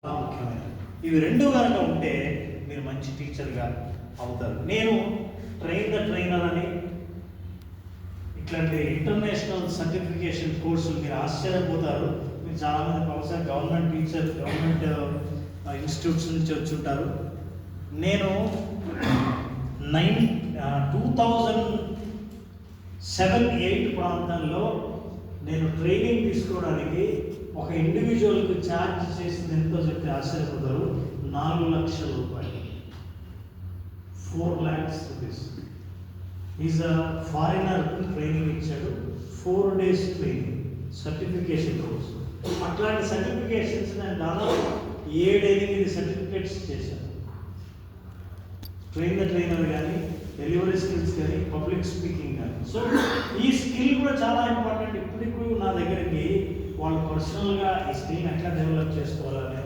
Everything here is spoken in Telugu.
ముఖ్యమైనది. ఇవి రెండు కనుక ఉంటే మీరు మంచి టీచర్గా అవుతారు. నేను ట్రైనర్ అని ఇట్లాంటి ఇంటర్నేషనల్ సర్టిఫికేషన్ కోర్సులు మీరు ఆశ్చర్యపోతారు. మీరు చాలామంది బహుశా గవర్నమెంట్ ఇన్స్టిట్యూట్స్ నుంచి వచ్చి ఉంటారు. నేను 2007-8 ప్రాంతంలో నేను ట్రైనింగ్ తీసుకోవడానికి ఒక ఇండివిజువల్కి ఛార్జ్ చేసింది ఎంతో చెప్తే ఆశ్చర్యపోతారు. 4 లక్షల రూపాయలు, 4 lakhs rupees. Is a foreigner training ఇచ్చాడు. 4 days ట్రైనింగ్, సర్టిఫికేషన్ కోర్స్. అట్లాంటి సర్టిఫికేషన్స్ నేను దాదాపు 7-8 సర్టిఫికేట్స్ చేశాను. ట్రైనర్ కానీ, డెలివరీ స్కిల్స్ కానీ, పబ్లిక్ స్పీకింగ్ కానీ. సో ఈ స్కిల్ కూడా చాలా ఇంపార్టెంట్. ఇప్పటికీ నా దగ్గరికి వాళ్ళు పర్సనల్గా ఈ స్కిల్ని ఎట్లా డెవలప్ చేసుకోవాలని